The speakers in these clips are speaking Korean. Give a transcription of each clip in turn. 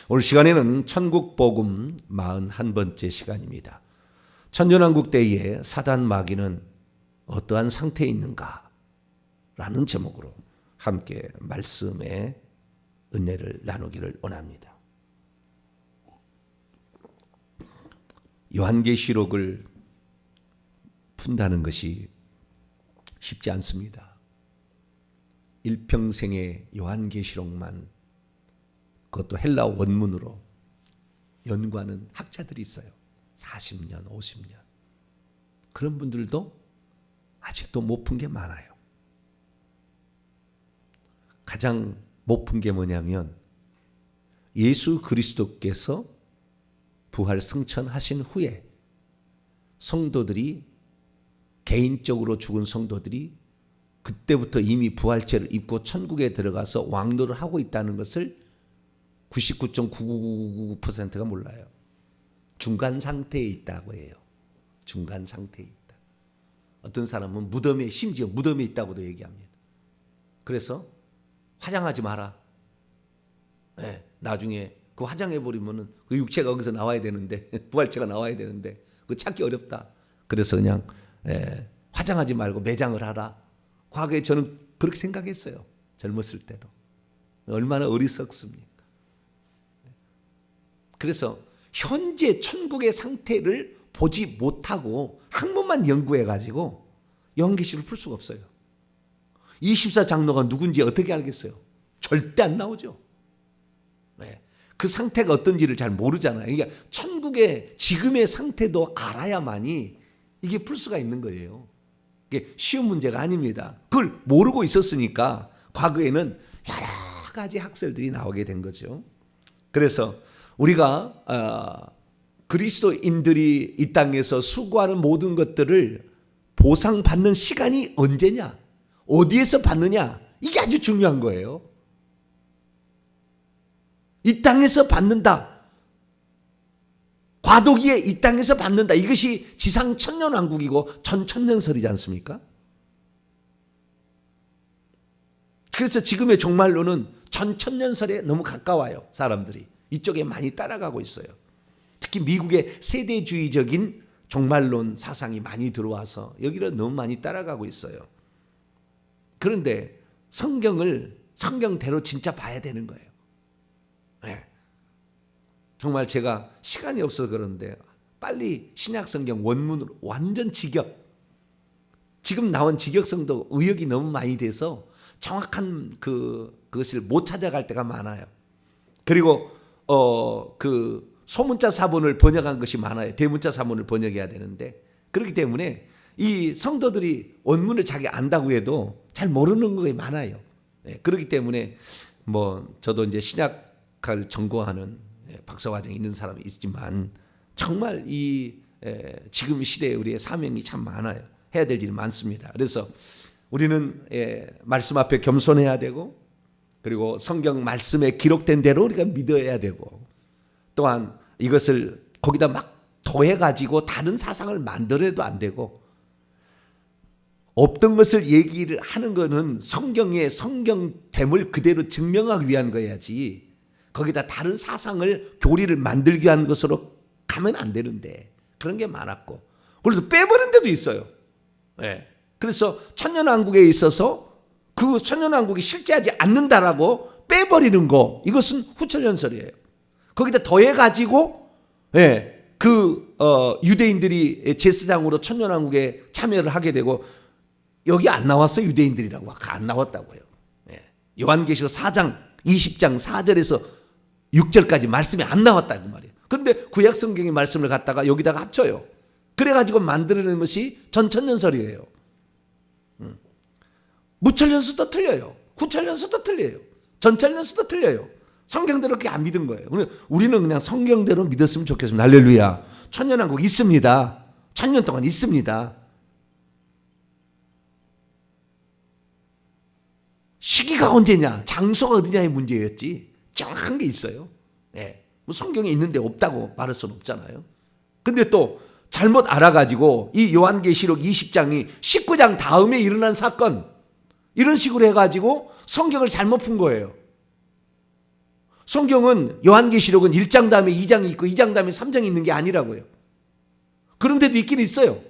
오늘 시간에는 천국복음 41번째 시간입니다. 천년왕국 때에 사단 마귀는 어떠한 상태에 있는가? 라는 제목으로 함께 말씀의 은혜를 나누기를 원합니다. 요한계시록을 푼다는 것이 쉽지 않습니다. 일평생의 요한계시록만, 그것도 헬라 원문으로 연구하는 학자들이 있어요. 40년, 50년. 그런 분들도 아직도 못 푼 게 많아요. 가장 못 푼 게 뭐냐면 예수 그리스도께서 부활 승천하신 후에 성도들이, 개인적으로 죽은 성도들이 그때부터 이미 부활체를 입고 천국에 들어가서 왕노를 하고 있다는 것을 99.99999%가 몰라요. 중간 상태에 있다고 해요. 중간 상태에 있다. 어떤 사람은 무덤에, 심지어 무덤에 있다고도 얘기합니다. 그래서 화장하지 마라. 네, 나중에 그 화장해버리면 그 육체가 거기서 나와야 되는데, 부활체가 나와야 되는데 그거 찾기 어렵다. 그래서 그냥 화장하지 말고 매장을 하라. 과거에 저는 그렇게 생각했어요. 젊었을 때도. 얼마나 어리석습니까? 그래서 현재 천국의 상태를 보지 못하고 학문만 연구해가지고 요한계시록을 풀 수가 없어요. 24장로가 누군지 어떻게 알겠어요? 절대 안 나오죠. 네. 그 상태가 어떤지를 잘 모르잖아요. 그러니까 천국의 지금의 상태도 알아야만이 이게 풀 수가 있는 거예요. 이게 쉬운 문제가 아닙니다. 그걸 모르고 있었으니까 과거에는 여러 가지 학설들이 나오게 된 거죠. 그래서 우리가 그리스도인들이 이 땅에서 수고하는 모든 것들을 보상받는 시간이 언제냐, 어디에서 받느냐, 이게 아주 중요한 거예요. 이 땅에서 받는다. 과도기에 이 땅에서 받는다. 이것이 지상 천년왕국이고 전천년설이지 않습니까? 그래서 지금의 종말론은 전천년설에 너무 가까워요. 사람들이 이쪽에 많이 따라가고 있어요. 특히 미국의 세대주의적인 종말론 사상이 많이 들어와서 여기를 너무 많이 따라가고 있어요. 그런데 성경을 성경대로 진짜 봐야 되는 거예요. 네. 정말 제가 시간이 없어서 그런데 빨리 신약성경 원문으로 완전 직역, 지금 나온 직역성도 의역이 너무 많이 돼서 정확한 그것을 못 찾아갈 때가 많아요. 그리고 그 소문자 사본을 번역한 것이 많아요. 대문자 사본을 번역해야 되는데, 그렇기 때문에 이 성도들이 원문을 자기 안다고 해도 잘 모르는 것이 많아요. 네. 그렇기 때문에 저도 이제 신약을 전공하는 박사과정이 있는 사람이 있지만 정말 이 지금 시대에 우리의 사명이 참 많아요. 해야 될 일이 많습니다. 그래서 우리는 말씀 앞에 겸손해야 되고, 그리고 성경 말씀에 기록된 대로 우리가 믿어야 되고, 또한 이것을 거기다 막 더해가지고 다른 사상을 만들어도 안 되고, 없던 것을 얘기를 하는 것은 성경의 성경됨을 그대로 증명하기 위한 거야지, 거기다 다른 사상을, 교리를 만들기 위한 것으로 가면 안 되는데 그런 게 많았고, 그래서 빼버린 데도 있어요. 네. 그래서 천년왕국에 있어서 그 천년왕국이 실제하지 않는다라고 빼버리는 거, 이것은 후천연설이에요. 거기다 더해가지고 유대인들이 제사장으로 천년왕국에 참여를 하게 되고, 여기 안 나왔어 유대인들이라고. 안 나왔다고요. 요한계시록 4장 20장 4절에서 6절까지 말씀이 안 나왔다고 말이에요. 그런데 구약 성경의 말씀을 갖다가 여기다가 합쳐요. 그래가지고 만들어낸 것이 전천년설이에요. 무천년설도 틀려요. 후천년설도 틀려요. 전천년설도 틀려요. 성경대로 그렇게 안 믿은 거예요. 우리는 그냥 성경대로 믿었으면 좋겠습니다. 할렐루야. 천년왕국 있습니다. 천년 동안 있습니다. 시기가 언제냐, 장소가 어디냐의 문제였지 정확한 게 있어요. 성경에 있는데 없다고 말할 수는 없잖아요. 근데 또 잘못 알아가지고 이 요한계시록 20장이 19장 다음에 일어난 사건, 이런 식으로 해가지고 성경을 잘못 푼 거예요. 성경은 요한계시록은 1장 다음에 2장이 있고 2장 다음에 3장이 있는 게 아니라고요. 그런 데도 있긴 있어요.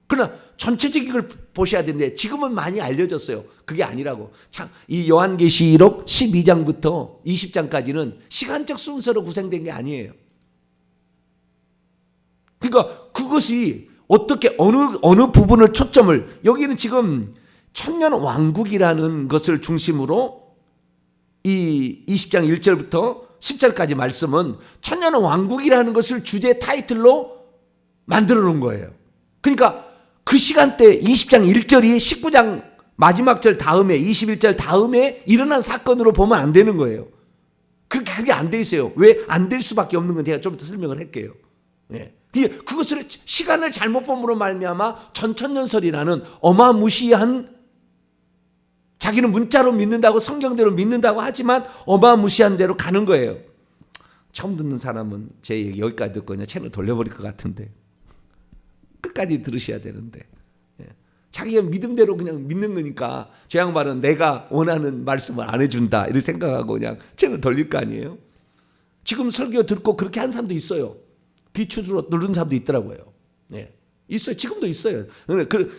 그러나 전체적인 걸 보셔야 되는데 지금은 많이 알려졌어요. 그게 아니라고. 참, 이 요한계시록 12장부터 20장까지는 시간적 순서로 구성된 게 아니에요. 그러니까 그것이 어떻게 어느 부분을 초점을, 여기는 지금 천년 왕국이라는 것을 중심으로 이 20장 1절부터 10절까지 말씀은 천년 왕국이라는 것을 주제 타이틀로 만들어 놓은 거예요. 그러니까 그 시간대 20장 1절이 19장 마지막 절 다음에 21절 다음에 일어난 사건으로 보면 안 되는 거예요. 그게 안 돼 있어요. 왜 안 될 수밖에 없는 건 제가 좀 더 설명을 할게요. 네. 그것을 시간을 잘못 봄으로 말미암아 전천년설이라는 어마무시한, 자기는 문자로 믿는다고 성경대로 믿는다고 하지만 어마무시한 대로 가는 거예요. 처음 듣는 사람은 제 얘기 여기까지 듣고 그냥 채널 돌려버릴 것 같은데 끝까지 들으셔야 되는데, 자기가 믿음대로 그냥 믿는 거니까 저 양반은 내가 원하는 말씀을 안 해준다 이렇게 생각하고 그냥 채널 돌릴 거 아니에요. 지금 설교 듣고 그렇게 한 사람도 있어요. 비추주로 누른 사람도 있더라고요. 네. 있어요. 지금도 있어요.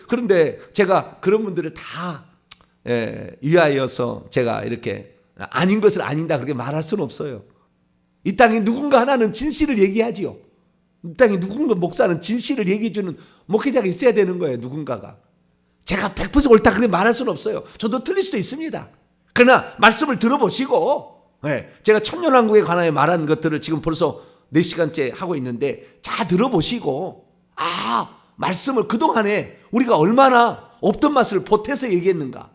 그런데 제가 그런 분들을 다 위하여서 제가 이렇게 아닌 것을 아닌다 그렇게 말할 수는 없어요. 이 땅에 누군가 하나는 진실을 얘기하지요. 이 땅에 누군가 목사는 진실을 얘기해주는 목회자가 있어야 되는 거예요. 누군가가. 제가 100% 옳다 그렇게 말할 수는 없어요. 저도 틀릴 수도 있습니다. 그러나 말씀을 들어보시고, 제가 천년왕국에 관하여 말한 것들을 지금 벌써 4시간째 하고 있는데 잘 들어보시고, 말씀을 그동안에 우리가 얼마나 없던 맛을 보태서 얘기했는가,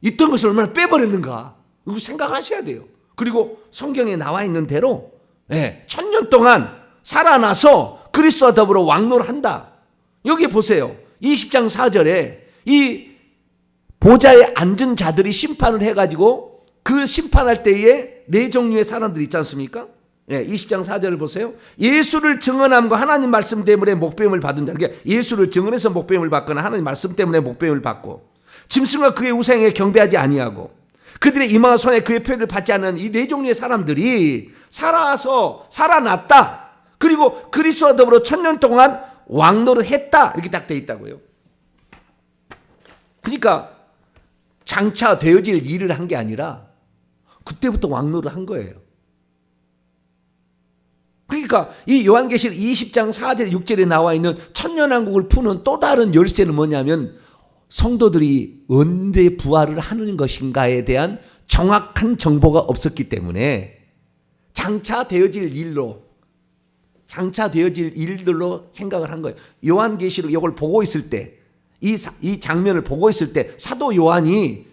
있던 것을 얼마나 빼버렸는가, 이거 생각하셔야 돼요. 그리고 성경에 나와 있는 대로 1000년 동안 살아나서 그리스도와 더불어 왕노를한다. 여기 보세요. 20장 4절에 이 보좌에 앉은 자들이 심판을 해가지고 그 심판할 때에 4종류의 사람들이 있지 않습니까? 20장 4절을 보세요. 예수를 증언함과 하나님 말씀 때문에 목배임을 받은 자. 그러니까 예수를 증언해서 목배임을 받거나 하나님 말씀 때문에 목배임을 받고, 짐승과 그의 우상에 경배하지 아니하고 그들의 이마와 손에 그의 표를 받지 않는 이 4종류의 사람들이 살아났다. 그리고 그리스도와 더불어 1000년 동안 왕노를 했다. 이렇게 딱 돼 있다고요. 그러니까 장차 되어질 일을 한 게 아니라 그때부터 왕노를 한 거예요. 그러니까 이 요한계시록 20장 4절 6절에 나와 있는 천년왕국을 푸는 또 다른 열쇠는 뭐냐면 성도들이 언제 부활을 하는 것인가에 대한 정확한 정보가 없었기 때문에 장차 되어질 일들로 생각을 한 거예요. 요한계시록 이걸 보고 있을 때, 이 장면을 보고 있을 때 사도 요한이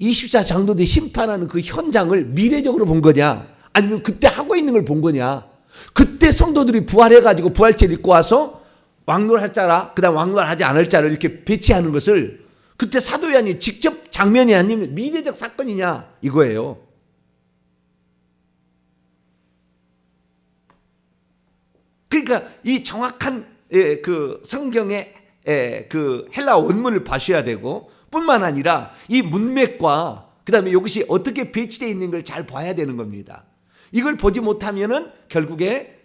24장로들이 심판하는 그 현장을 미래적으로 본 거냐, 아니면 그때 하고 있는 걸 본 거냐. 그때 성도들이 부활해가지고 부활체를 입고 와서 왕노를 할 자라, 그 다음 왕노를 하지 않을 자를 이렇게 배치하는 것을 그때 사도 요한이 직접 장면이 아니면 미래적 사건이냐 이거예요. 그러니까 이 정확한 그 성경의 그 헬라 원문을 봐셔야 되고, 뿐만 아니라 이 문맥과 그 다음에 이것이 어떻게 배치되어 있는 걸 잘 봐야 되는 겁니다. 이걸 보지 못하면은 결국에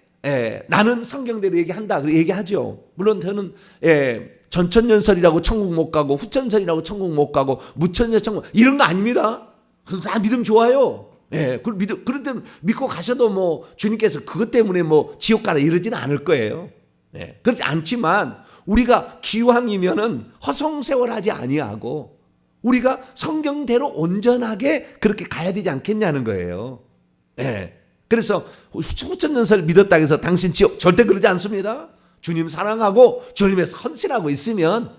나는 성경대로 얘기한다 그렇게 얘기하죠. 물론 저는 전천년설이라고 천국 못 가고 후천설이라고 천국 못 가고 무천년 천국 이런 거 아닙니다. 다 믿음 좋아요. 그런데 믿고 가셔도 뭐 주님께서 그것 때문에 뭐 지옥 가라 이러지는 않을 거예요. 그렇지 않지만 우리가 기왕이면은 허송세월하지 아니하고 우리가 성경대로 온전하게 그렇게 가야 되지 않겠냐는 거예요. 그래서 후천년설 믿었다 해서 당신 지옥 절대 그러지 않습니다. 주님 사랑하고 주님에서 헌신하고 있으면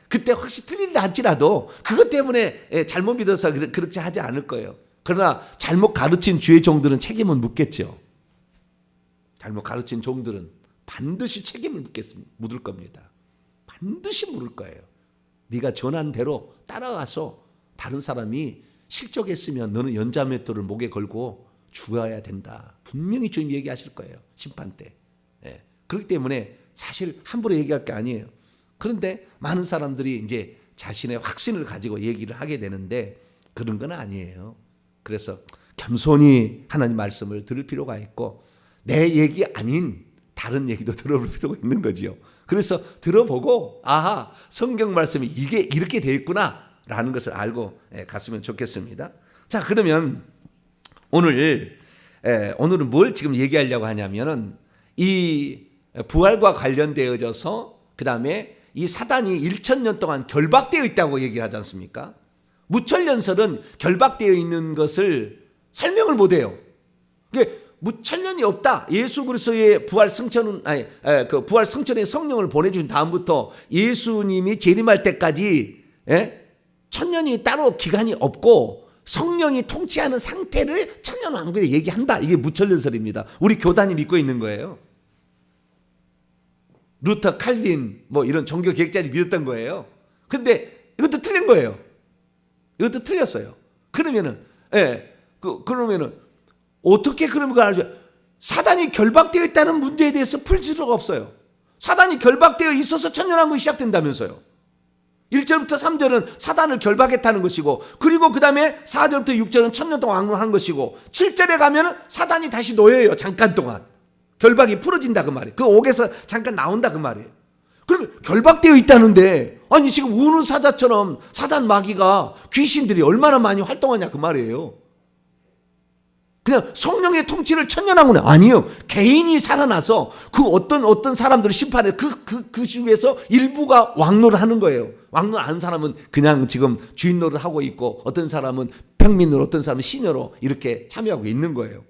그때 혹시 틀리다 할지라도 그것 때문에 잘못 믿어서 그렇게 하지 않을 거예요. 그러나 잘못 가르친 주의 종들은 책임을 묻겠죠. 잘못 가르친 종들은 반드시 책임을 묻을 겁니다. 반드시 물을 거예요. 네가 전한 대로 따라가서 다른 사람이 실족했으면 너는 연자맷돌을 목에 걸고 죽어야 된다. 분명히 주님 얘기하실 거예요. 심판 때. 그렇기 때문에 사실 함부로 얘기할 게 아니에요. 그런데 많은 사람들이 이제 자신의 확신을 가지고 얘기를 하게 되는데 그런 건 아니에요. 그래서 겸손히 하나님 말씀을 들을 필요가 있고 내 얘기 아닌 다른 얘기도 들어볼 필요가 있는 거지요. 그래서 들어보고 아하 성경 말씀이 이게 이렇게 돼 있구나 라는 것을 알고 갔으면 좋겠습니다. 자, 그러면 오늘은 뭘 지금 얘기하려고 하냐면은 이 부활과 관련되어져서 그 다음에 이 사단이 1000년 동안 결박되어 있다고 얘기를 하지 않습니까? 무천년설은 결박되어 있는 것을 설명을 못해요. 무천년이 없다. 예수 그리스도의 부활 승천은 그 부활 승천의 성령을 보내준 다음부터 예수님이 재림할 때까지 1000년이 따로 기간이 없고 성령이 통치하는 상태를 천년왕국에 얘기한다. 이게 무천년설입니다. 우리 교단이 믿고 있는 거예요. 루터, 칼빈 뭐 이런 종교 개혁자들이 믿었던 거예요. 근데 이것도 틀린 거예요. 이것도 틀렸어요. 그러면은 그러면은 어떻게 그런 걸 알죠? 사단이 결박되어 있다는 문제에 대해서 풀 수가 없어요. 사단이 결박되어 있어서 천년왕국이 시작된다면서요. 1절부터 3절은 사단을 결박했다는 것이고 그리고 그 다음에 4절부터 6절은 천년 동안 왕노하는 것이고 7절에 가면은 사단이 다시 놓여요. 잠깐 동안. 결박이 풀어진다 그 말이에요. 그 옥에서 잠깐 나온다 그 말이에요. 그러면 결박되어 있다는데 아니 지금 우는 사자처럼 사단 마귀가 귀신들이 얼마나 많이 활동하냐 그 말이에요. 그냥 성령의 통치를 천년왕국에 아니요. 개인이 살아나서 그 어떤 사람들을 심판해 그 중에서 일부가 왕노를 하는 거예요. 왕노 안 사람은 그냥 지금 주인 노릇 하고 있고 어떤 사람은 평민으로 어떤 사람은 시녀로 이렇게 참여하고 있는 거예요.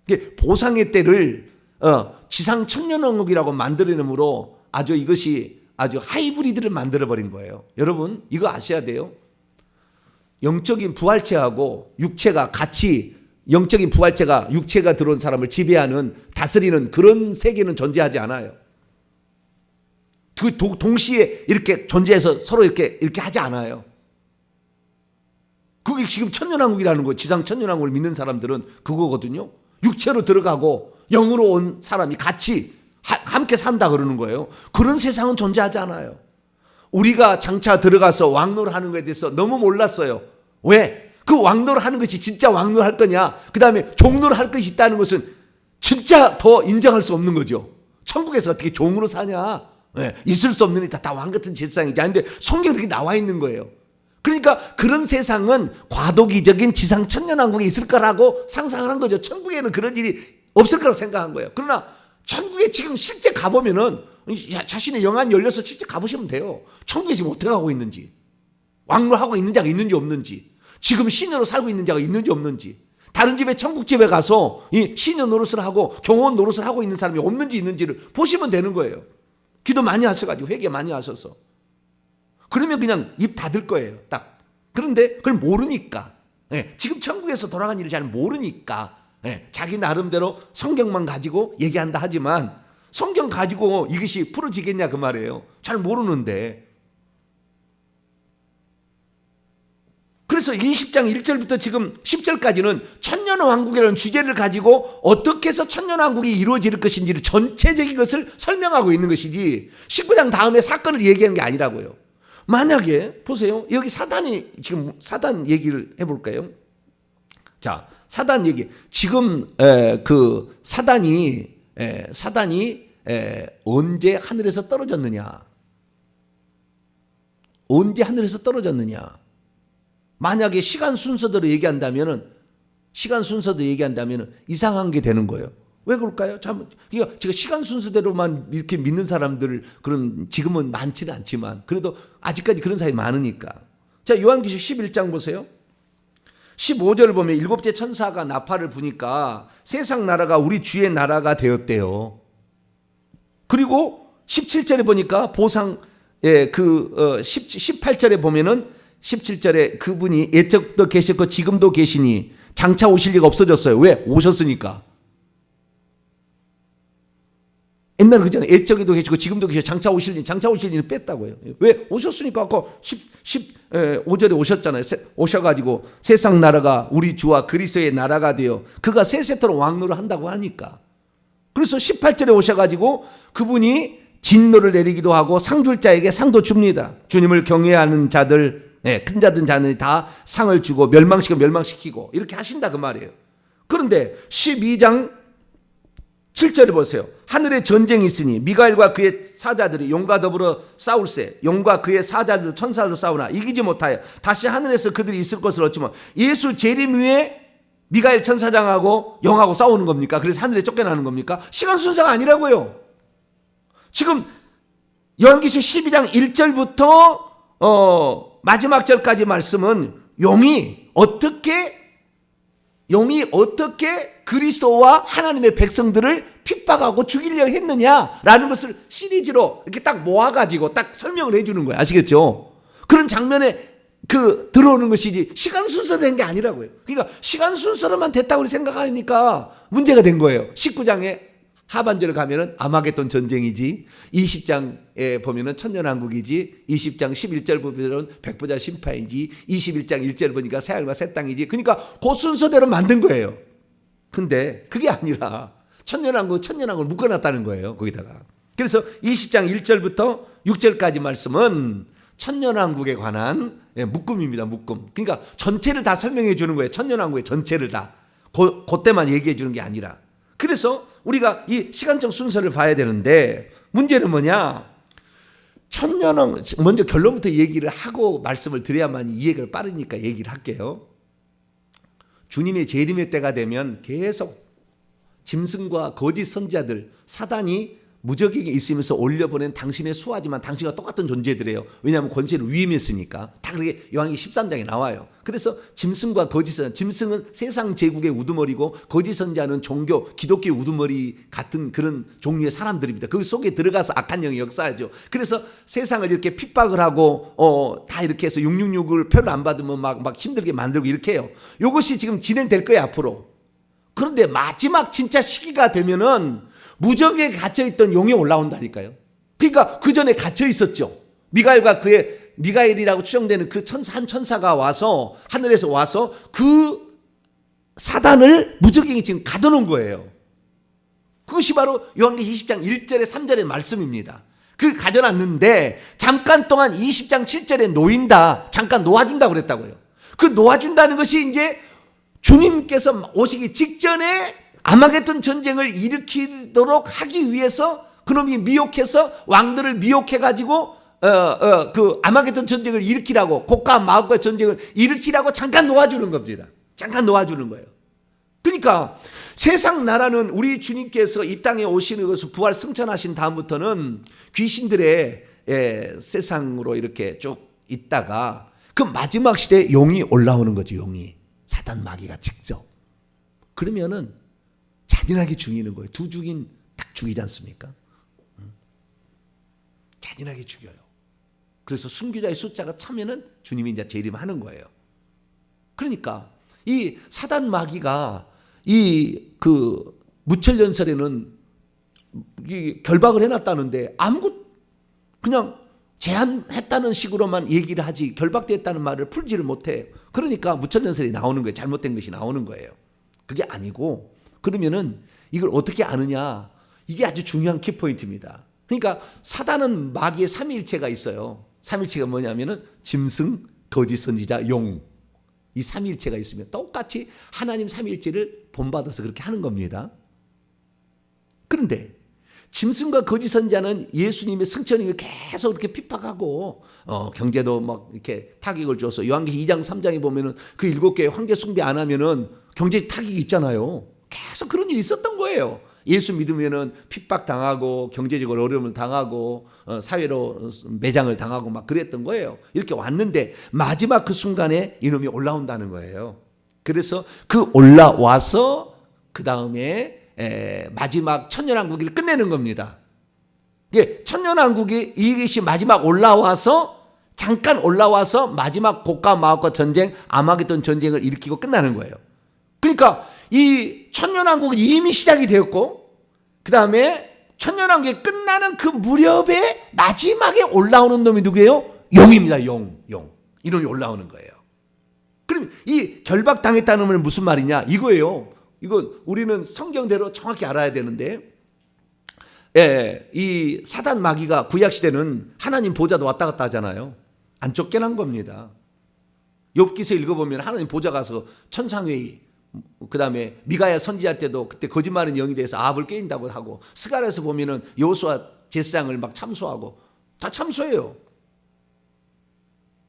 이게 보상의 때를 지상 천년왕국이라고 만들어내므로 이것이 아주 하이브리드를 만들어버린 거예요. 여러분 이거 아셔야 돼요. 영적인 부활체하고 육체가 같이 영적인 부활체가 육체가 들어온 사람을 지배하는 다스리는 그런 세계는 존재하지 않아요. 그 동시에 이렇게 존재해서 서로 이렇게 하지 않아요. 그게 지금 천년왕국이라는 거 지상 천년왕국을 믿는 사람들은 그거거든요. 육체로 들어가고 영으로 온 사람이 같이 함께 산다 그러는 거예요. 그런 세상은 존재하지 않아요. 우리가 장차 들어가서 왕노를 하는 것에 대해서 너무 몰랐어요. 왜? 그 왕노를 하는 것이 진짜 왕노를 할 거냐 그 다음에 종노를 할 것이 있다는 것은 진짜 더 인정할 수 없는 거죠. 천국에서 어떻게 종으로 사냐. 있을 수 없는 다 왕 같은 세상이지. 근데 성경에 그렇게 나와 있는 거예요. 그러니까 그런 세상은 과도기적인 지상 천년왕국이 있을 거라고 상상을 한 거죠. 천국에는 그런 일이 없을 거라고 생각한 거예요. 그러나 천국에 지금 실제 가보면은 자신의 영안 열려서 실제 가보시면 돼요. 천국에 지금 어떻게 하고 있는지 왕노하고 있는 자가 있는지 없는지 지금 시녀로 살고 있는 자가 있는지 없는지 다른 집에 천국집에 가서 이 시녀 노릇을 하고 경호원 노릇을 하고 있는 사람이 없는지 있는지를 보시면 되는 거예요. 기도 많이 하셔가지고 회개 많이 하셔서 그러면 그냥 입 닫을 거예요. 딱. 그런데 그걸 모르니까 지금 천국에서 돌아간 일을 잘 모르니까 자기 나름대로 성경만 가지고 얘기한다 하지만 성경 가지고 이것이 풀어지겠냐 그 말이에요. 잘 모르는데. 그래서 20장 1절부터 지금 10절까지는 천년왕국이라는 주제를 가지고 어떻게 해서 천년왕국이 이루어질 것인지를 전체적인 것을 설명하고 있는 것이지 19장 다음에 사건을 얘기하는 게 아니라고요. 만약에 보세요. 여기 사단이 지금 사단 얘기를 해볼까요? 자, 사단 얘기. 지금 그 사단이 언제 하늘에서 떨어졌느냐? 언제 하늘에서 떨어졌느냐? 만약에 시간 순서대로 얘기한다면은 이상한 게 되는 거예요. 왜 그럴까요? 제가 시간 순서대로만 이렇게 믿는 사람들 그런 지금은 많지는 않지만 그래도 아직까지 그런 사람이 많으니까. 자, 요한계시록 11장 보세요. 15절을 보면 일곱째 천사가 나팔을 부니까 세상 나라가 우리 주의 나라가 되었대요. 그리고 17절에 보니까 보상 18절에 보면은 17절에 그분이 옛적도 계셨고 지금도 계시니 장차 오실 리가 없어졌어요. 왜? 오셨으니까. 옛날에 그잖아요. 옛적에도 계시고 지금도 계시고 장차 오실 리는 뺐다고요. 왜? 오셨으니까 아까 15절에 오셨잖아요. 오셔가지고 세상 나라가 우리 주와 그리스도의 나라가 되어 그가 세세토록 왕노를 한다고 하니까. 그래서 18절에 오셔가지고 그분이 진노를 내리기도 하고 상 줄 자에게 상도 줍니다. 주님을 경외하는 자들 큰 자든 작은 다 상을 주고 멸망시키고 이렇게 하신다 그 말이에요. 그런데 12장 7절에 보세요. 하늘에 전쟁이 있으니 미가엘과 그의 사자들이 용과 더불어 싸울세. 용과 그의 사자들 천사로 싸우나 이기지 못하여 다시 하늘에서 그들이 있을 것을 얻지만, 예수 재림 후에 미가엘 천사장하고 용하고 싸우는 겁니까? 그래서 하늘에 쫓겨나는 겁니까? 시간 순서가 아니라고요. 지금 요한계시록 12장 1절부터 마지막 절까지 말씀은 용이 어떻게 그리스도와 하나님의 백성들을 핍박하고 죽이려 했느냐라는 것을 시리즈로 이렇게 딱 모아가지고 딱 설명을 해주는 거예요. 아시겠죠? 그런 장면에 들어오는 것이지 시간 순서로 된 게 아니라고요. 그러니까 시간 순서로만 됐다고 우리 생각하니까 문제가 된 거예요. 19장에 하반절에 가면은 아마겟돈 전쟁이지, 20장에 보면은 천년왕국이지, 20장 11절 보면은 백보자 심판이지, 21장 1절 보니까 새하늘과 새 땅이지. 그러니까 그 순서대로 만든 거예요. 근데 그게 아니라 천년왕국을 묶어놨다는 거예요. 거기다가. 그래서 20장 1절부터 6절까지 말씀은 천년왕국에 관한 묶음입니다. 묶음. 그러니까 전체를 다 설명해 주는 거예요. 천년왕국의 전체를 다. 그때만 얘기해 주는 게 아니라. 그래서 우리가 이 시간적 순서를 봐야 되는데, 문제는 뭐냐? 천년왕국, 먼저 결론부터 얘기를 하고 말씀을 드려야만 이해가 빠르니까 얘기를 할게요. 주님의 재림의 때가 되면 계속 짐승과 거짓 선지자들, 사단이 무적에게 있으면서 올려보낸 당신의 수하지만 당신과 똑같은 존재들이에요. 왜냐하면 권세를 위임했으니까. 다 그렇게 요한계시록 13장에 나와요. 그래서 짐승과 거짓 선지자, 짐승은 세상 제국의 우두머리고 거짓 선지자는 종교, 기독교의 우두머리 같은 그런 종류의 사람들입니다. 그 속에 들어가서 악한 영이 역사하죠. 그래서 세상을 이렇게 핍박을 하고 다 이렇게 해서 666을 표를 안 받으면 막 힘들게 만들고 이렇게 해요. 이것이 지금 진행될 거예요, 앞으로. 그런데 마지막 진짜 시기가 되면은 무적에 갇혀있던 용이 올라온다니까요. 그러니까 그 전에 갇혀 있었죠. 미가엘이라고 추정되는 그 한 천사가 와서, 하늘에서 와서 그 사단을 무적에게 지금 가둬놓은 거예요. 그것이 바로 요한계시록 20장 1절에 3절의 말씀입니다. 그 가져놨는데 잠깐 동안 20장 7절에 놓인다, 잠깐 놓아준다 그랬다고요. 그 놓아준다는 것이 이제 주님께서 오시기 직전에 아마겟돈 전쟁을 일으키도록 하기 위해서 그놈이 미혹해서 왕들을 미혹해가지고 그 아마겟돈 전쟁을 일으키라고, 곡과 마곡과 전쟁을 일으키라고 잠깐 놓아주는 겁니다. 잠깐 놓아주는 거예요. 그러니까 세상 나라는 우리 주님께서 이 땅에 오시는 것을 부활 승천하신 다음부터는 귀신들의 세상으로 이렇게 쭉 있다가 그 마지막 시대에 용이 올라오는 거죠. 용이. 사단 마귀가 직접. 그러면은 잔인하게 죽이는 거예요. 두 죽인 딱 죽이지 않습니까? 잔인하게 죽여요. 그래서 순교자의 숫자가 차면은 주님이 이제 재림하는 거예요. 그러니까 이 사단 마귀가 그 무천년설에는 결박을 해놨다는데 아무것도 그냥 제한했다는 식으로만 얘기를 하지 결박됐다는 말을 풀지를 못해요. 그러니까 무천년설이 나오는 거예요. 잘못된 것이 나오는 거예요. 그게 아니고, 그러면은 이걸 어떻게 아느냐? 이게 아주 중요한 키포인트입니다. 그러니까 사단은 마귀의 삼위일체가 있어요. 삼위일체가 뭐냐면은 짐승, 거짓 선지자, 용. 이 삼위일체가 있으면 똑같이 하나님 삼위일체를 본받아서 그렇게 하는 겁니다. 그런데 짐승과 거짓 선지자는 예수님의 승천을 계속 이렇게 핍박하고 경제도 막 이렇게 타격을 줘서 요한계시록 2장 3장에 보면은 그 7개의 황제 숭배 안 하면은 경제 타격이 있잖아요. 계속 그런 일이 있었던 거예요. 예수 믿으면은 핍박 당하고 경제적으로 어려움을 당하고 사회로 매장을 당하고 막 그랬던 거예요. 이렇게 왔는데 마지막 그 순간에 이놈이 올라온다는 거예요. 그래서 그 올라와서 그 다음에 마지막 천년왕국을 끝내는 겁니다. 천년왕국이 이것이 마지막 올라와서 잠깐 올라와서 마지막 곡과 마곡과 전쟁, 아마겟돈 전쟁을 일으키고 끝나는 거예요. 그러니까 이 천년왕국은 이미 시작이 되었고, 그 다음에 천년왕국이 끝나는 그 무렵에 마지막에 올라오는 놈이 누구예요? 용입니다. 용. 이놈이 올라오는 거예요. 그럼 이 결박당했다는 건 무슨 말이냐? 이거예요. 이건 우리는 성경대로 정확히 알아야 되는데, 이 사단 마귀가 구약시대는 하나님 보좌도 왔다 갔다 하잖아요. 안 쫓겨난 겁니다. 욥기서 읽어보면 하나님 보좌 가서 천상회의, 그 다음에 미가야 선지자 때도 그때 거짓말은 영이 돼서 아합을 깨인다고 하고, 스가랴에서 보면은 여호수아 제사장을 막 참소하고 다 참소해요.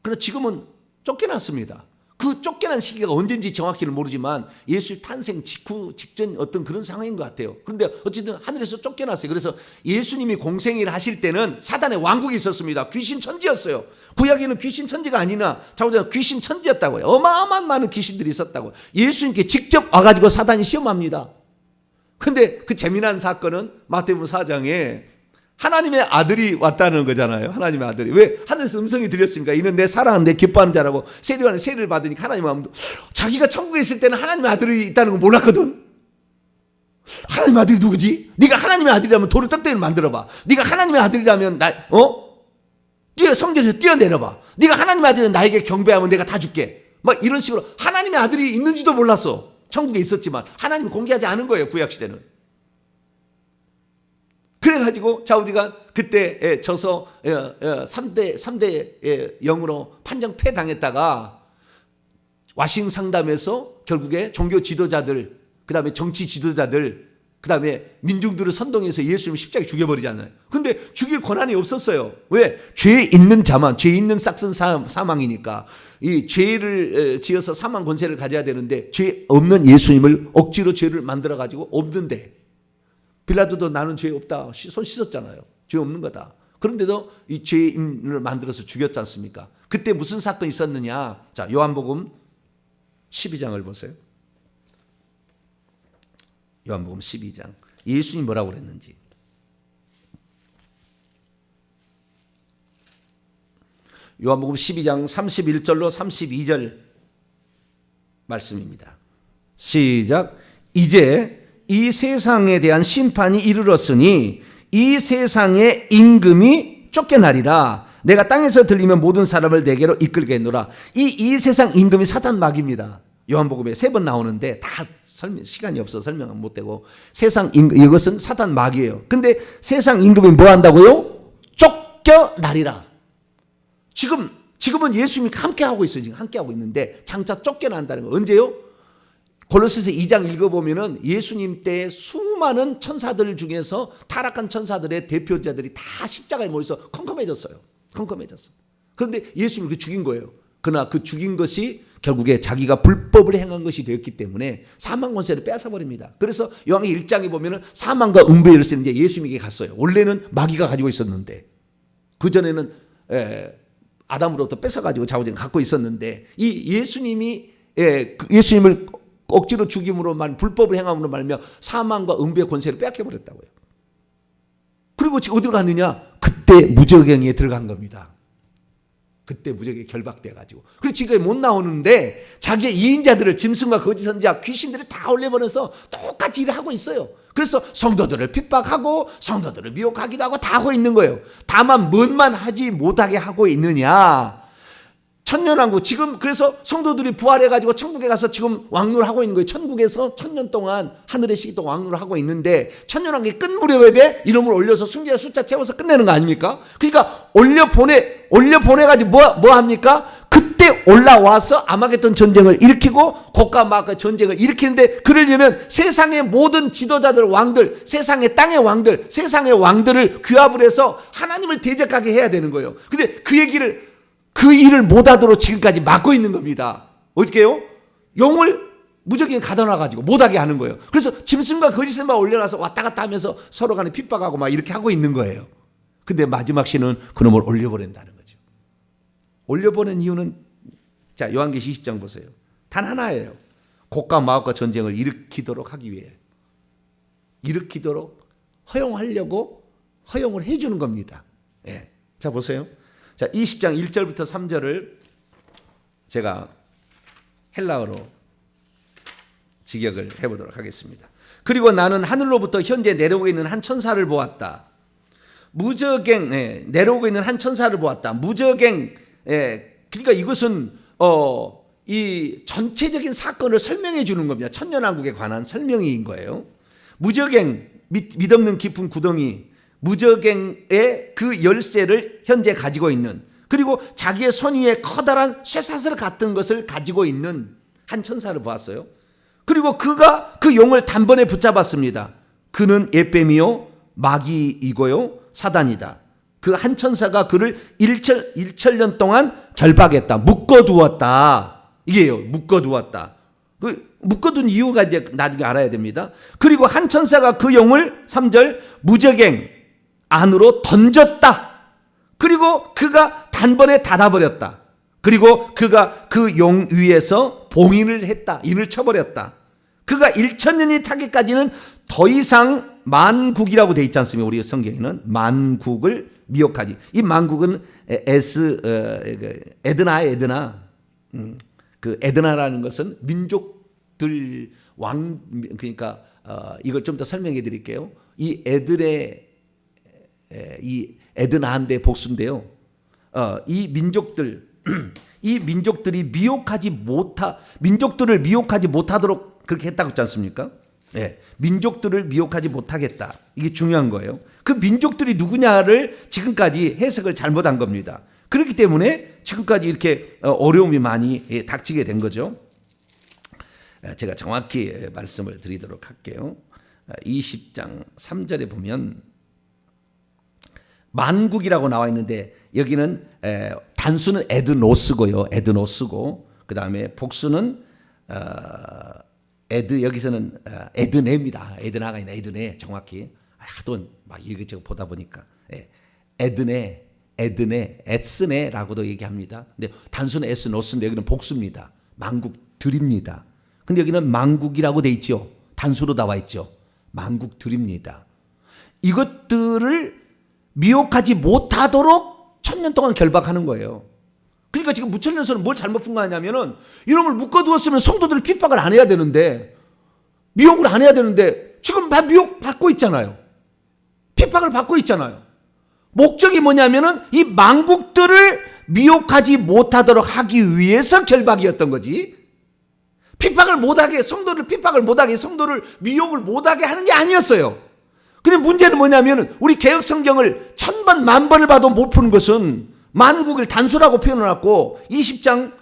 그러나 지금은 쫓겨났습니다. 그 쫓겨난 시기가 언젠지 정확히는 모르지만 예수의 탄생 직전 어떤 그런 상황인 것 같아요. 그런데 어쨌든 하늘에서 쫓겨났어요. 그래서 예수님이 공생애를 하실 때는 사단의 왕국이 있었습니다. 귀신 천지였어요. 구약에는 귀신 천지가 아니나 자고자 귀신 천지였다고요. 어마어마한 많은 귀신들이 있었다고. 예수님께 직접 와가지고 사단이 시험합니다. 근데 그 재미난 사건은 마태복음 4장에 하나님의 아들이 왔다는 거잖아요. 하나님의 아들이. 왜? 하늘에서 음성이 들렸습니까? 이는 내 사랑하는 내 기뻐하는 자라고. 세례요한은 세례를 받으니까 하나님 마음도, 자기가 천국에 있을 때는 하나님의 아들이 있다는 거 몰랐거든. 하나님의 아들이 누구지? 네가 하나님의 아들이라면 돌을 떡대기를 만들어봐. 네가 하나님의 아들이라면 성전에서 뛰어내려봐. 네가 하나님의 아들이라면 나에게 경배하면 내가 다 줄게. 막 이런 식으로 하나님의 아들이 있는지도 몰랐어. 천국에 있었지만 하나님이 공개하지 않은 거예요. 구약시대는. 그래가지고 좌우지간 그때 져서 3대 0으로 판정 패당했다가 와싱 상담에서 결국에 종교 지도자들, 그 다음에 정치 지도자들, 그 다음에 민중들을 선동해서 예수님을 십자가에 죽여버리잖아요. 근데 죽일 권한이 없었어요. 왜? 죄 있는 자만, 죄 있는 싹슨 사망이니까 이 죄를 지어서 사망 권세를 가져야 되는데 죄 없는 예수님을 억지로 죄를 만들어가지고 없는데, 빌라도도 나는 죄 없다 손 씻었잖아요. 죄 없는 거다. 그런데도 이 죄인을 만들어서 죽였지 않습니까? 그때 무슨 사건이 있었느냐? 자, 요한복음 12장을 보세요. 요한복음 12장. 예수님이 뭐라고 그랬는지. 요한복음 12장 31절로 32절 말씀입니다. 시작. 이제 이 세상에 대한 심판이 이르렀으니 이 세상의 임금이 쫓겨나리라. 내가 땅에서 들리면 모든 사람을 내게로 이끌겠노라. 이 세상 임금이 사단 마귀입니다. 요한복음에 3번 나오는데 다 시간이 없어 설명은 못 되고, 세상 임금, 이것은 사단 마귀예요. 근데 세상 임금이 뭐 한다고요? 쫓겨나리라. 지금은 예수님이 함께 하고 있어요. 지금 함께 하고 있는데 장차 쫓겨난다는 거. 언제요? 골로새서 2장 읽어보면은 예수님 때 수많은 천사들 중에서 타락한 천사들의 대표자들이 다 십자가에 모여서 컴컴해졌어요. 컴컴해졌어. 그런데 예수님이 그 죽인 거예요. 그러나 그 죽인 것이 결국에 자기가 불법을 행한 것이 되었기 때문에 사망 권세를 빼앗아버립니다. 그래서 요한복음 1장에 보면은 사망과 음부의 열쇠는 이제 예수님에게 갔어요. 원래는 마귀가 가지고 있었는데, 그전에는 아담으로부터 뺏어가지고 좌우지간 갖고 있었는데, 이 예수님을 억지로 죽임으로 불법을 행함으로 말며 사망과 음부의 권세를 빼앗겨버렸다고요. 그리고 지금 어디로 갔느냐? 그때 무저갱에 들어간 겁니다. 그때 무적에 결박돼가지고. 그래서 지금 못 나오는데 자기의 이인자들을, 짐승과 거짓 선지자, 귀신들을 다 올려버려서 똑같이 일을 하고 있어요. 그래서 성도들을 핍박하고 성도들을 미혹하기도 하고 다 하고 있는 거예요. 다만 뭔만 하지 못하게 하고 있느냐? 천년왕국. 지금 그래서 성도들이 부활해가지고 천국에 가서 지금 왕노를 하고 있는 거예요. 천국에서 1000년 동안 하늘의 시기 동안 왕노를 하고 있는데, 천년왕국이 끝 무렵에 이놈을 올려서 승자 숫자 채워서 끝내는 거 아닙니까? 그러니까 올려보내가지고 뭐 합니까? 그때 올라와서 아마겟돈 전쟁을 일으키고 고가 마가 전쟁을 일으키는데, 그러려면 세상의 모든 지도자들, 왕들, 세상의 땅의 왕들, 세상의 왕들을 규합을 해서 하나님을 대적하게 해야 되는 거예요. 근데 그 일을 못하도록 지금까지 막고 있는 겁니다. 어떻게 해요? 용을 무적인 가둬놔가지고 못하게 하는 거예요. 그래서 짐승과 거짓선만 올려놔서 왔다 갔다 하면서 서로 간에 핍박하고 막 이렇게 하고 있는 거예요. 근데 마지막 시는 그놈을 올려보낸다는 거죠. 올려보낸 이유는, 자, 요한계시 20장 보세요. 단 하나예요. 곡과 마옥과 전쟁을 일으키도록 하기 위해, 일으키도록 허용하려고 허용을 해주는 겁니다. 예. 자, 보세요. 자, 20장 1절부터 3절을 제가 헬라어로 직역을 해보도록 하겠습니다. 그리고 나는 하늘로부터 현재 내려오고 있는 한 천사를 보았다. 무저갱, 내려오고 있는 한 천사를 보았다. 무저갱, 그러니까 이것은 이 전체적인 사건을 설명해 주는 겁니다. 천년왕국에 관한 설명인 거예요. 무저갱, 믿없는 깊은 구덩이, 무저갱의 그 열쇠를 현재 가지고 있는, 그리고 자기의 손 위에 커다란 쇠사슬 같은 것을 가지고 있는 한 천사를 보았어요. 그리고 그가 그 용을 단번에 붙잡았습니다. 그는 옓뱀이요 마귀이고요 사단이다. 그 한 천사가 그를 일천년 동안 결박했다. 묶어두었다. 이게요, 묶어두었다. 그 묶어둔 이유가 이제 나중에 알아야 됩니다. 그리고 한 천사가 그 용을 3절 무저갱 안으로 던졌다. 그리고 그가 단번에 닫아버렸다. 그리고 그가 그 용 위에서 봉인을 했다. 인을 쳐버렸다. 그가 1000년이 타기까지는 더 이상 만국이라고 돼 있지 않습니까? 우리 성경에는 만국을 미혹하지. 이 만국은 에드나. 그 에드나라는 것은 민족들 왕, 그러니까 이걸 좀 더 설명해 드릴게요. 이 에드의 이 에드나한데 복수인데요. 이 민족들 이 민족들이 민족들을 미혹하지 못하도록 그렇게 했다고 했지 않습니까? 예, 민족들을 미혹하지 못하겠다. 이게 중요한 거예요. 그 민족들이 누구냐를 지금까지 해석을 잘못한 겁니다. 그렇기 때문에 지금까지 이렇게 어려움이 많이 닥치게 된 거죠. 제가 정확히 말씀을 드리도록 할게요. 20장 3절에 보면 만국이라고 나와 있는데 여기는 단수는 에드노스고요. 에드노스고 그 다음에 복수는 여기서는 에드네입니다. 에드나가 아니라 에드네 정확히 하도 막 이것저것 보다 보니까 에드네, 에스네라고도 얘기합니다. 근데 단수는 에스노스인데 여기는 복수입니다. 만국들입니다. 근데 여기는 만국이라고 돼 있죠. 단수로 나와 있죠. 만국들입니다. 이것들을 미혹하지 못하도록 1000년 동안 결박하는 거예요. 그러니까 지금 무천년서는 뭘 잘못 푼 거 아니냐면은 이놈을 묶어두었으면 성도들을 핍박을 안 해야 되는데 미혹을 안 해야 되는데 지금 다 미혹 받고 있잖아요. 핍박을 받고 있잖아요. 목적이 뭐냐면은 이 만국들을 미혹하지 못하도록 하기 위해서 결박이었던 거지. 핍박을 못하게 성도를 핍박을 못하게 성도를 미혹을 못하게 하는 게 아니었어요. 근데 문제는 뭐냐면 우리 개혁 성경을 1000번 만번을 봐도 못 푸는 것은 만국을 단수라고 표현해놨고 20장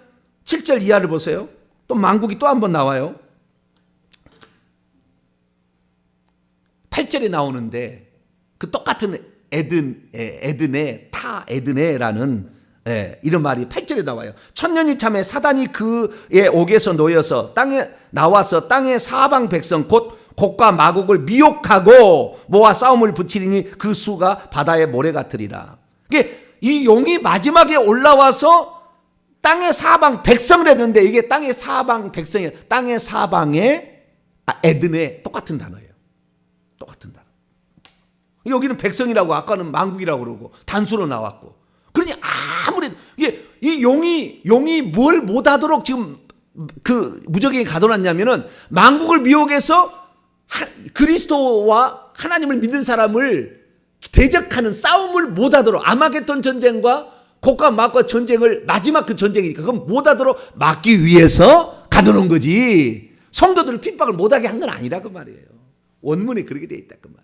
7절 이하를 보세요. 또 만국이 또 한 번 나와요. 8절에 나오는데 그 똑같은 에드네라는 이런 말이 8절에 나와요. 1000년이 참에 사단이 그의 옥에서 놓여서 땅에 나와서 땅의 사방 백성 곧 곡과 마곡을 미혹하고 모아 싸움을 붙이리니 그 수가 바다의 모래 같으리라. 이 용이 마지막에 올라와서 땅의 사방 백성을 했는데 이게 땅의 사방 백성이 땅의 사방에 에드네 똑같은 단어예요. 똑같은 단어. 여기는 백성이라고 아까는 만국이라고 그러고 단수로 나왔고. 그러니 아무래도 이 용이 뭘 못하도록 지금 그 무적에게 가둬놨냐면은 만국을 미혹해서 그리스도와 하나님을 믿는 사람을 대적하는 싸움을 못하도록 아마겟돈 전쟁과 곡과 막과 전쟁을 마지막 그 전쟁이니까 그건 못하도록 막기 위해서 가둬놓은 거지 성도들을 핍박을 못하게 한 건 아니라 그 말이에요. 원문에 그렇게 돼 있다 그 말이에요.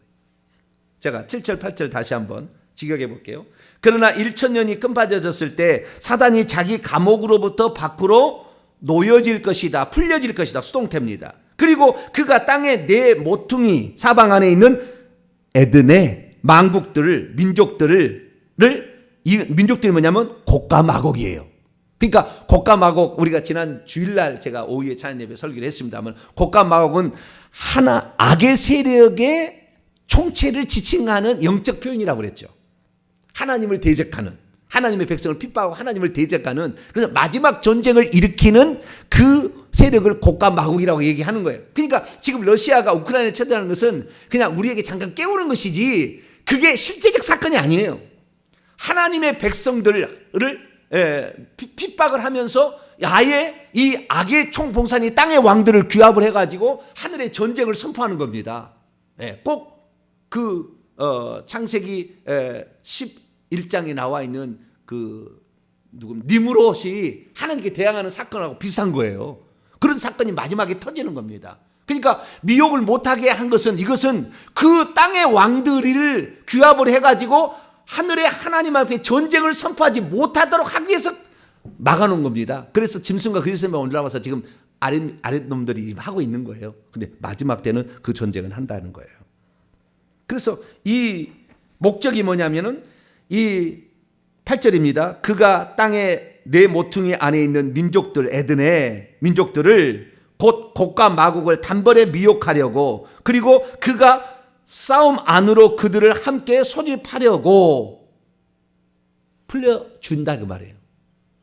제가 7절 8절 다시 한번 직역해 볼게요. 그러나 1000년이 끝빠져졌을 때 사단이 자기 감옥으로부터 밖으로 놓여질 것이다. 풀려질 것이다. 수동태입니다. 그리고 그가 땅의 네 모퉁이 사방 안에 있는 에드네 만국들을 민족들이 뭐냐면 곡과 마곡이에요. 그러니까 곡과 마곡 우리가 지난 주일날 제가 오후에 찬양 예배 설교를 했습니다만 곡과 마곡은 하나 악의 세력의 총체를 지칭하는 영적 표현이라고 그랬죠. 하나님을 대적하는 하나님의 백성을 핍박하고 하나님을 대적하는 그래서 마지막 전쟁을 일으키는 그 세력을 곡과 마곡이라고 얘기하는 거예요. 그러니까 지금 러시아가 우크라이나에 쳐들어가는 것은 그냥 우리에게 잠깐 깨우는 것이지 그게 실제적 사건이 아니에요. 하나님의 백성들을 핍박을 하면서 아예 이 악의 총봉산이 땅의 왕들을 규합을 해가지고 하늘의 전쟁을 선포하는 겁니다. 꼭 그 창세기 11장에 나와 있는 그 니므롯이 하나님께 대항하는 사건하고 비슷한 거예요. 그런 사건이 마지막에 터지는 겁니다. 그러니까 미혹을 못하게 한 것은 이것은 그 땅의 왕들을 규합을 해가지고 하늘의 하나님 앞에 전쟁을 선포하지 못하도록 하기 위해서 막아놓은 겁니다. 그래서 짐승과 그 짐승만 올라와서 지금 아랫놈들이 하고 있는 거예요. 근데 마지막 때는 그 전쟁을 한다는 거예요. 그래서 이 목적이 뭐냐면은 이 8절입니다. 그가 땅의 네 모퉁이 안에 있는 민족들, 에덴의 민족들을 곧 곡과 마곡을 단번에 미혹하려고, 그리고 그가 싸움 안으로 그들을 함께 소집하려고 풀려준다 그 말이에요.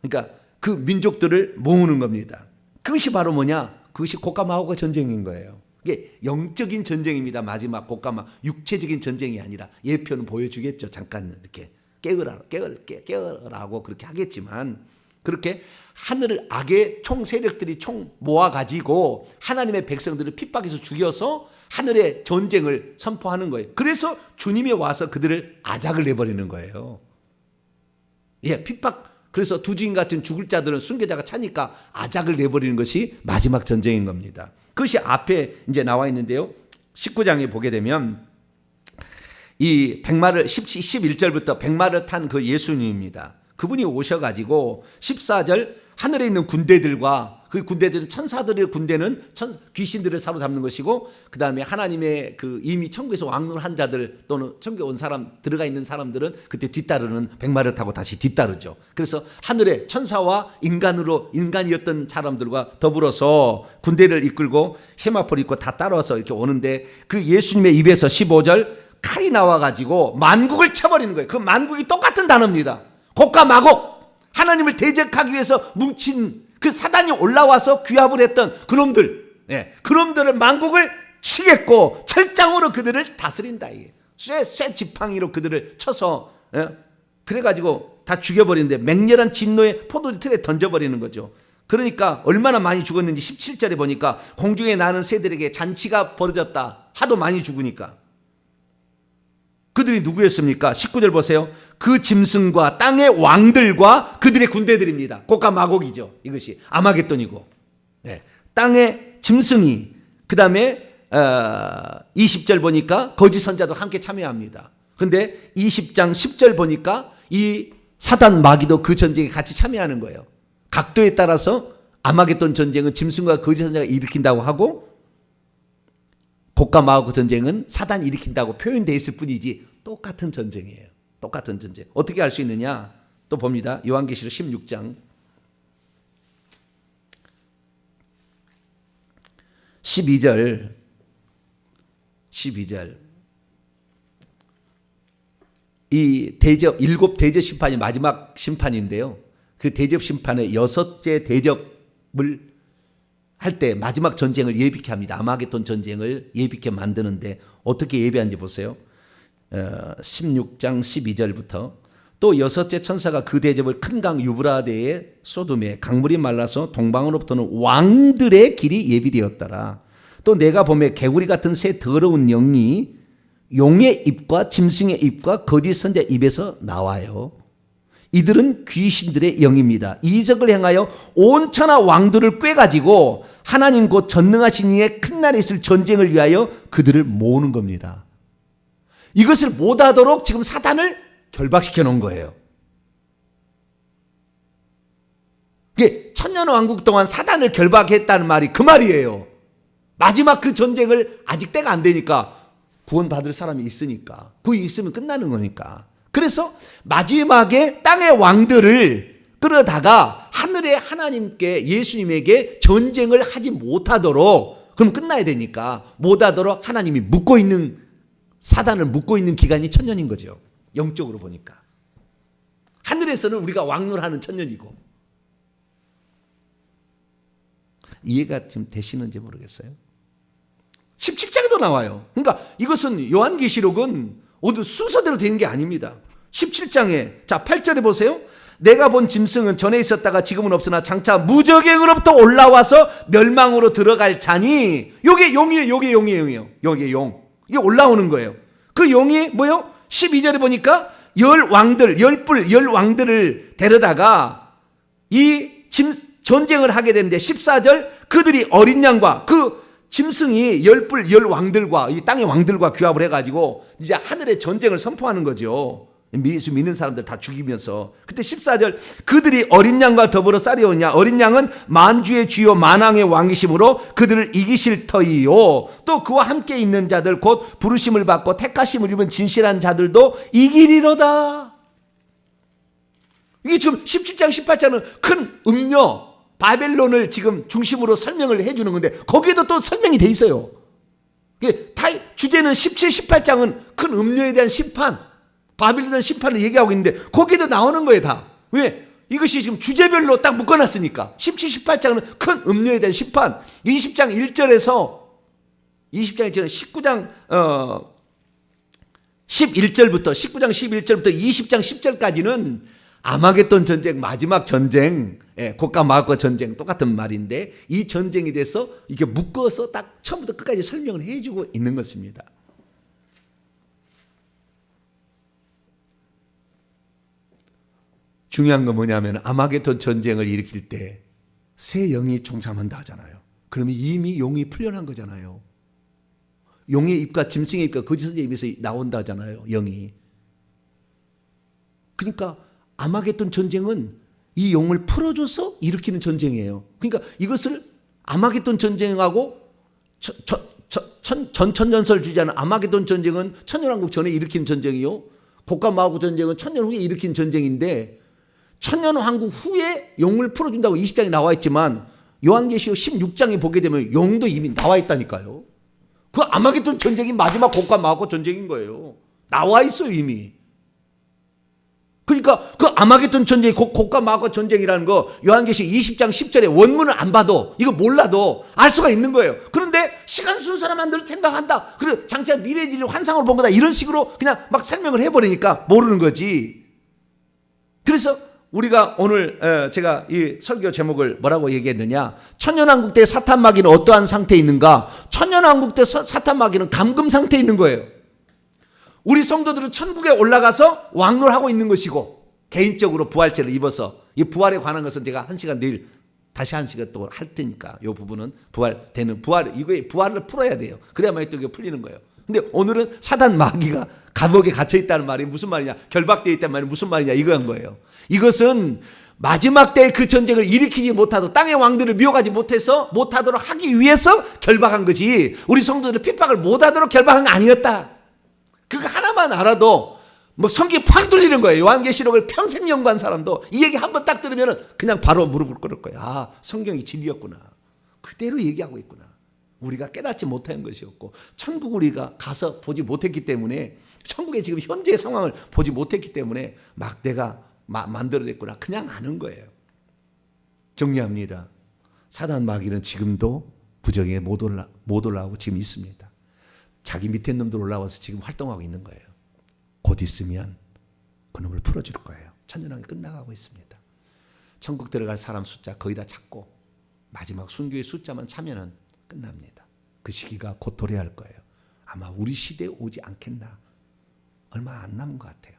그러니까 그 민족들을 모으는 겁니다. 그것이 바로 뭐냐? 그것이 곡과 마곡의 전쟁인 거예요. 이게 영적인 전쟁입니다. 마지막 곡과 마곡, 육체적인 전쟁이 아니라 예표는 보여주겠죠. 잠깐 이렇게 깨어라고 그렇게 하겠지만, 그렇게 하늘을 악의 총 세력들이 총 모아가지고 하나님의 백성들을 핍박해서 죽여서 하늘의 전쟁을 선포하는 거예요. 그래서 주님이 와서 그들을 아작을 내버리는 거예요. 예, 핍박. 그래서 두 주인 같은 죽을 자들은 순교자가 차니까 아작을 내버리는 것이 마지막 전쟁인 겁니다. 그것이 앞에 이제 나와 있는데요. 19장에 보게 되면 이 백마를 11절부터 백마를 탄 그 예수님입니다. 그분이 오셔가지고 14절 하늘에 있는 군대들과 그 군대들은 천사들의 군대는 귀신들을 사로잡는 것이고, 그 다음에 하나님의 그 이미 천국에서 왕노한 자들 또는 천국에 온 사람 들어가 있는 사람들은 그때 뒤따르는 백마를 타고 다시 뒤따르죠. 그래서 하늘에 천사와 인간이었던 사람들과 더불어서 군대를 이끌고 세마포를 입고 다 따라와서 이렇게 오는데, 그 예수님의 입에서 15절 칼이 나와가지고 만국을 쳐버리는 거예요. 그 만국이 똑같은 단어입니다. 곡과 마곡, 하나님을 대적하기 위해서 뭉친 그 사단이 올라와서 규합을 했던 그놈들, 그놈들을 만국을 치겠고 철장으로 그들을 다스린다. 쇠 지팡이로 그들을 쳐서, 그래가지고 다 죽여버리는데 맹렬한 진노의 포도주 틀에 던져버리는 거죠. 그러니까 얼마나 많이 죽었는지 17절에 보니까 공중에 나는 새들에게 잔치가 벌어졌다. 하도 많이 죽으니까. 그들이 누구였습니까? 19절 보세요. 그 짐승과 땅의 왕들과 그들의 군대들입니다. 곡과 마곡이죠. 이것이 아마겟돈이고, 땅의 짐승이, 그 다음에 20절 보니까 거짓 선자도 함께 참여합니다. 근데 20장 10절 보니까 이 사단 마귀도 그 전쟁에 같이 참여하는 거예요. 각도에 따라서 아마겟돈 전쟁은 짐승과 거짓 선자가 일으킨다고 하고, 곡과 마곡 전쟁은 사단이 일으킨다고 표현되어 있을 뿐이지 똑같은 전쟁이에요. 똑같은 전쟁. 어떻게 알 수 있느냐? 또 봅니다. 요한계시록 16장 12절 이 대접, 7 대접 심판이 마지막 심판인데요. 그 대접 심판의 6째 대접을 할 때 마지막 전쟁을 예비케 합니다. 아마겟돈 전쟁을 예비케 만드는데 어떻게 예비한지 보세요. 16장 12절부터 또 6째 천사가 그 대접을 큰 강 유브라데에 쏟음에 강물이 말라서 동방으로부터는 왕들의 길이 예비되었더라. 또 내가 보매 개구리 같은 새 더러운 영이 용의 입과 짐승의 입과 거짓 선자 입에서 나와요. 이들은 귀신들의 영입니다. 이적을 행하여 온 천하 왕들을 꿰가지고 하나님 곧 전능하신 이의 큰 날에 있을 전쟁을 위하여 그들을 모으는 겁니다. 이것을 못하도록 지금 사단을 결박시켜 놓은 거예요. 이게 천년왕국 동안 사단을 결박했다는 말이 그 말이에요. 마지막 그 전쟁을 아직 때가 안 되니까 구원받을 사람이 있으니까, 그게 있으면 끝나는 거니까. 그래서 마지막에 땅의 왕들을 끌어다가 하늘의 하나님께, 예수님에게 전쟁을 하지 못하도록, 그럼 끝나야 되니까 못하도록 하나님이 묶고 있는, 사단을 묶고 있는 기간이 천년인 거죠. 영적으로 보니까. 하늘에서는 우리가 왕노하는 천년이고. 이해가 지금 되시는지 모르겠어요. 17장에도 나와요. 그러니까 이것은 요한계시록은 모두 순서대로 되는 게 아닙니다. 17장에 자 8절에 보세요. 내가 본 짐승은 전에 있었다가 지금은 없으나 장차 무저갱으로부터 올라와서 멸망으로 들어갈 자니, 요게 용이에요. 요게 용이에요. 요게 용. 이게 올라오는 거예요. 그 용이 뭐요? 12절에 보니까 열 왕들을 데려다가 이 전쟁을 하게 되는데, 14절 그들이 어린 양과 그 짐승이 열 왕들과 이 땅의 왕들과 규합을 해가지고 이제 하늘의 전쟁을 선포하는 거죠. 예수 믿는 사람들 다 죽이면서 그때 14절 그들이 어린 양과 더불어 싸려오냐 어린 양은 만주의 주요 만왕의 왕이심으로 그들을 이기실 터이요 또 그와 함께 있는 자들 곧 부르심을 받고 택하심을 입은 진실한 자들도 이기리로다. 이게 지금 17장 18장은 큰 음료 바벨론을 지금 중심으로 설명을 해주는 건데 거기에도 또 설명이 돼 있어요. 주제는 17, 18장은 큰 음료에 대한 심판 바벨론에 대한 심판을 얘기하고 있는데 거기에도 나오는 거예요 다. 왜? 이것이 지금 주제별로 딱 묶어놨으니까 17, 18장은 큰 음료에 대한 심판 20장 1절에서 19장 11절부터 19장 11절부터 20장 10절까지는 아마겟돈 전쟁 마지막 전쟁 곡과 마곡과 전쟁 똑같은 말인데 이 전쟁에 대해서 이게 묶어서 딱 처음부터 끝까지 설명을 해주고 있는 것입니다. 중요한 건 뭐냐면 아마겟돈 전쟁을 일으킬 때 새 영이 총참한다 하잖아요. 그러면 이미 용이 풀려난 거잖아요. 용의 입과 짐승의 입과 거짓 선지자의 입에서 나온다 하잖아요. 영이. 그러니까 아마겟돈 전쟁은 이 용을 풀어줘서 일으키는 전쟁이에요. 그러니까 이것을 아마겟돈 전쟁하고 전천년설 주자는 아마겟돈 전쟁은 천년왕국 전에 일으킨 전쟁이요. 곡과 마곡 전쟁은 천년 후에 일으킨 전쟁인데 천년왕국 후에 용을 풀어준다고 20장에 나와 있지만 요한계시록 16장에 보게 되면 용도 이미 나와 있다니까요. 그 아마겟돈 전쟁이 마지막 곡과 마곡 전쟁인 거예요. 나와 있어요 이미. 그러니까 그 아마겟돈 전쟁이 곡과 마곡 전쟁이라는 거 요한계시록 20장 10절에 원문을 안 봐도 이거 몰라도 알 수가 있는 거예요. 그런데 시간 순서만 늘 생각한다. 그리고 장차 미래의 진리를 환상으로 본 거다. 이런 식으로 그냥 막 설명을 해버리니까 모르는 거지. 그래서 우리가 오늘 제가 이 설교 제목을 뭐라고 얘기했느냐. 천년왕국 때 사탄 마귀는 어떠한 상태에 있는가. 천년왕국 때 사탄 마귀는 감금 상태에 있는 거예요. 우리 성도들은 천국에 올라가서 왕노하고 있는 것이고 개인적으로 부활체를 입어서 이 부활에 관한 것은 제가 1시간 내일 다시 1시간 또 할 테니까 이 부분은 이거에 부활을 풀어야 돼요. 그래야만 또 이게 풀리는 거예요. 근데 오늘은 사단 마귀가 감옥에 갇혀 있다는 말이 무슨 말이냐, 결박되어 있다는 말이 무슨 말이냐 이거인 거예요. 이것은 마지막 때 그 전쟁을 일으키지 못하도록 땅의 왕들을 미혹하지 못하도록 하기 위해서 결박한 거지 우리 성도들을 핍박을 못하도록 결박한 거 아니었다. 그거 하나만 알아도 뭐 성경이 팍 뚫리는 거예요. 요한계시록을 평생 연구한 사람도 이 얘기 한번 딱 들으면 그냥 바로 무릎을 꿇을 거예요. 아, 성경이 진리였구나. 그대로 얘기하고 있구나. 우리가 깨닫지 못한 것이었고 천국 우리가 가서 보지 못했기 때문에 천국의 지금 현재의 상황을 보지 못했기 때문에 막 내가 만들어냈구나. 그냥 아는 거예요. 정리합니다. 사단 마귀는 지금도 부정에 못 올라오고 지금 있습니다. 자기 밑에 놈들 올라와서 지금 활동하고 있는 거예요. 곧 있으면 그놈을 풀어줄 거예요. 천년왕국이 끝나가고 있습니다. 천국 들어갈 사람 숫자 거의 다 찾고 마지막 순교의 숫자만 차면은 끝납니다. 그 시기가 곧 도래할 거예요. 아마 우리 시대에 오지 않겠나. 얼마 안 남은 것 같아요.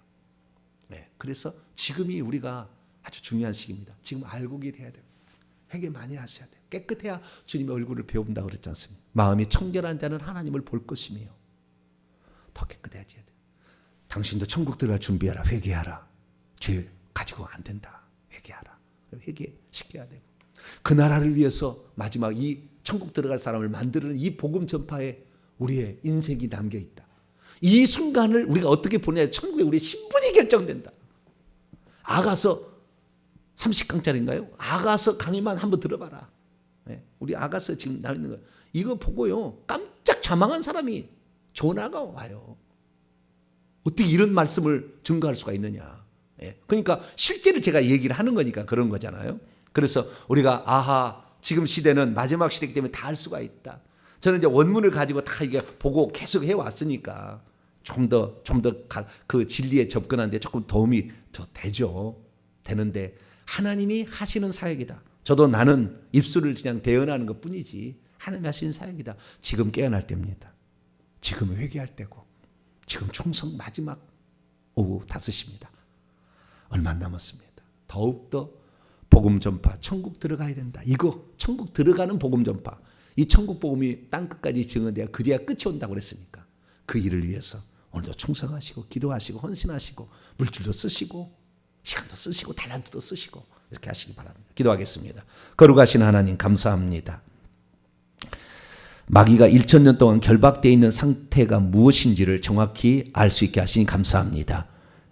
네, 그래서 지금이 우리가 아주 중요한 시기입니다. 지금 알고 계해야 돼요. 회개 많이 하셔야 돼요. 깨끗해야 주님의 얼굴을 배운다고 그랬지 않습니까? 마음이 청결한 자는 하나님을 볼 것이며 더 깨끗해져야 돼요. 당신도 천국 들어갈 준비하라. 회개하라. 죄 가지고 안 된다. 회개하라. 회개시켜야 되고 그 나라를 위해서 마지막 이 천국 들어갈 사람을 만드는 이 복음 전파에 우리의 인생이 담겨있다. 이 순간을 우리가 어떻게 보내야 천국에 우리의 신분이 결정된다. 아가서 30강짜리인가요? 아가서 강의만 한번 들어봐라. 네, 우리 아가서 지금 나와 있는 거 이거 보고요 깜짝 자망한 사람이 전화가 와요. 어떻게 이런 말씀을 증거할 수가 있느냐. 네, 그러니까 실제로 제가 얘기를 하는 거니까 그런 거잖아요. 그래서 우리가 아하 지금 시대는 마지막 시대이기 때문에 다 할 수가 있다. 저는 이제 원문을 가지고 다 이게 보고 계속 해왔으니까 좀 더 그 진리에 접근하는데 조금 도움이 더 되는데 하나님이 하시는 사역이다. 저도 나는 입술을 그냥 대언하는 것 뿐이지 하나님이 하시는 사역이다. 지금 깨어날 때입니다. 지금 회개할 때고 지금 충성 마지막 오후 5시입니다. 얼마 안 남았습니다. 더욱더 복음 전파, 천국 들어가야 된다. 이거 천국 들어가는 복음 전파. 이 천국 복음이 땅 끝까지 증언돼야 그제야 끝이 온다고 그랬으니까 그 일을 위해서 오늘도 충성하시고 기도하시고 헌신하시고 물질도 쓰시고 시간도 쓰시고 달란트도 쓰시고 이렇게 하시기 바랍니다. 기도하겠습니다. 거룩하신 하나님 감사합니다. 마귀가 1000년 동안 결박되어 있는 상태가 무엇인지를 정확히 알 수 있게 하시니 감사합니다.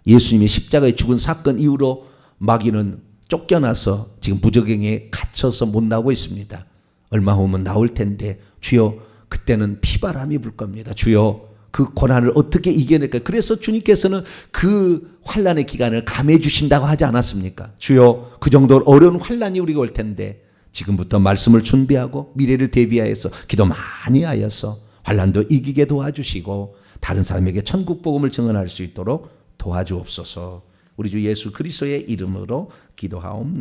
예수님의 십자가에 죽은 사건 이후로 마귀는 쫓겨나서 지금 무저갱에 갇혀서 못 나오고 있습니다. 얼마 후면 나올 텐데 주여 그때는 피바람이 불 겁니다. 주여 그 고난을 어떻게 이겨낼까? 그래서 주님께서는 그 환난의 기간을 감해 주신다고 하지 않았습니까? 주여 그 정도로 어려운 환난이 우리가 올 텐데 지금부터 말씀을 준비하고 미래를 대비하여서 기도 많이 하여서 환난도 이기게 도와주시고 다른 사람에게 천국 복음을 증언할 수 있도록 도와주옵소서. 우리 주 예수 그리스도의 이름으로 기도하옵나이다.